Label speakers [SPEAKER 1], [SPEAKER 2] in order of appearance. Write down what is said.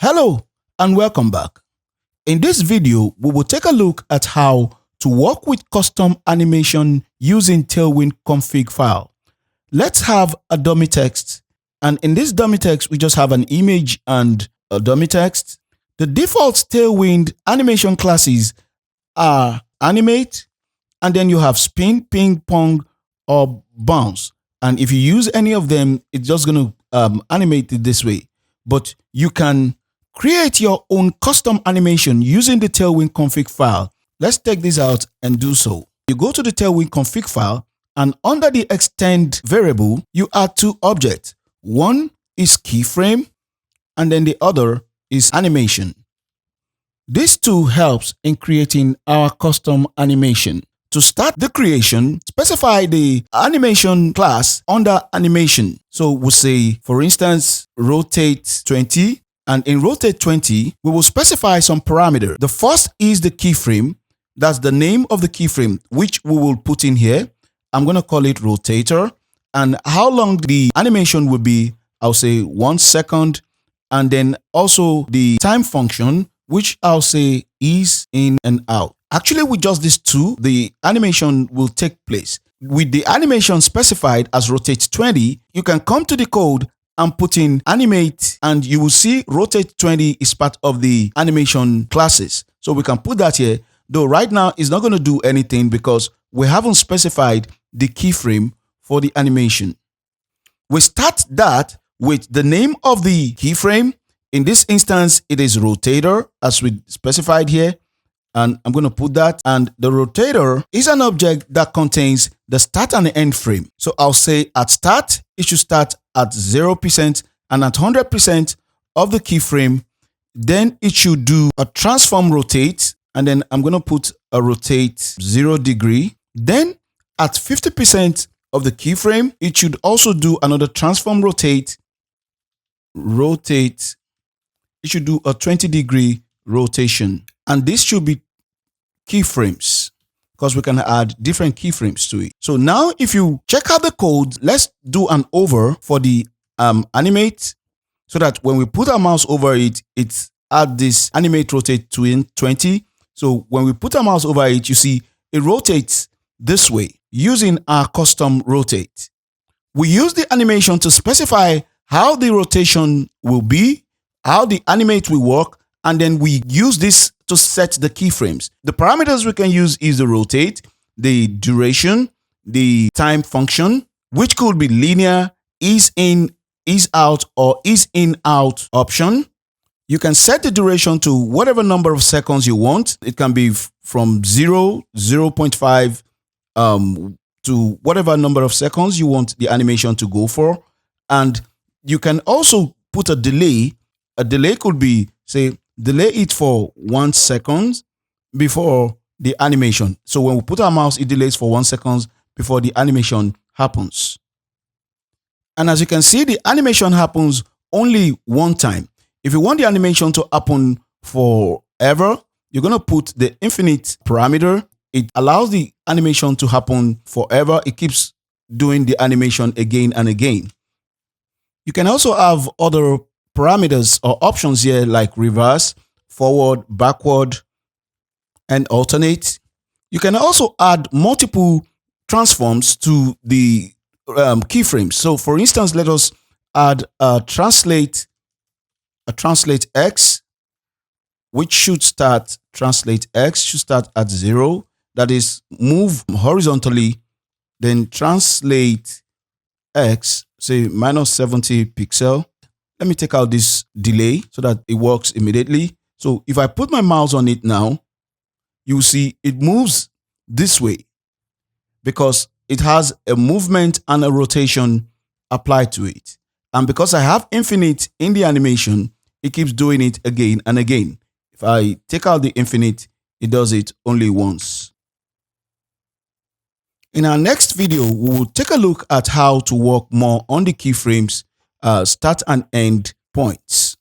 [SPEAKER 1] Hello and welcome back. In this video, we will take a look at how to work with custom animation using Tailwind config file. Let's have a dummy text, and in this dummy text, we just have an image and a dummy text. The default Tailwind animation classes are animate, and then you have spin, ping, pong, or bounce. And if you use any of them, it's just going to animate it this way. But you can create your own custom animation using the Tailwind config file. Let's take this out and do so. You go to the Tailwind config file, and under the extend variable, you add two objects. One is keyframe, and then the other is animation. These two helps in creating our custom animation. To start the creation, specify the animation class under animation. So we'll say, for instance, rotate 20. And in rotate 20, we will specify some parameter. The first is the keyframe. That's the name of the keyframe, which we will put in here. I'm going to call it rotator. And how long the animation will be, I'll say 1 second. And then also the time function, which I'll say is in and out. Actually, with just these two, the animation will take place. With the animation specified as rotate 20, you can come to the code and put in animate, and you will see rotate 20 is part of the animation classes. So we can put that here, though right now it's not going to do anything because we haven't specified the keyframe for the animation. We start that with the name of the keyframe. In this instance, it is rotator as we specified here. And I'm going to put that. And the rotator is an object that contains the start and the end frame. So I'll say at start, it should start at 0%, and at 100% of the keyframe, then it should do a transform rotate. And then I'm going to put a rotate 0 degree. Then at 50% of the keyframe, it should also do another transform rotate. It should do a 20-degree rotation. And this should be keyframes because we can add different keyframes to it. So now if you check out the code, let's do an over for the animate so that when we put our mouse over it, it's add this animate rotate to 20. So when we put our mouse over it, you see it rotates this way using our custom rotate. We use the animation to specify how the rotation will be, how the animate will work, and then we use this to set the keyframes. The parameters we can use is the rotate, the duration, the time function, which could be linear, is in, is out, or is in out option. You can set the duration to whatever number of seconds you want. It can be from 0, 0.5 to whatever number of seconds you want the animation to go for. And you can also put a delay. A delay could be, say, delay it for 1 second before the animation. So when we put our mouse, it delays for 1 second before the animation happens. And as you can see, the animation happens only one time. If you want the animation to happen forever, you're going to put the infinite parameter. It allows the animation to happen forever. It keeps doing the animation again and again. You can also have other parameters or options here like reverse, forward, backward, and alternate. You can also add multiple transforms to the keyframes. So for instance, let us add a translate X, which should start translate X should start at 0. That is move horizontally, then translate X, say -70 pixel. Let me take out this delay so that it works immediately. So if I put my mouse on it now, you see it moves this way because it has a movement and a rotation applied to it. And because I have infinite in the animation, it keeps doing it again and again. If I take out the infinite, it does it only once. In our next video, we will take a look at how to work more on the keyframes, start and end points.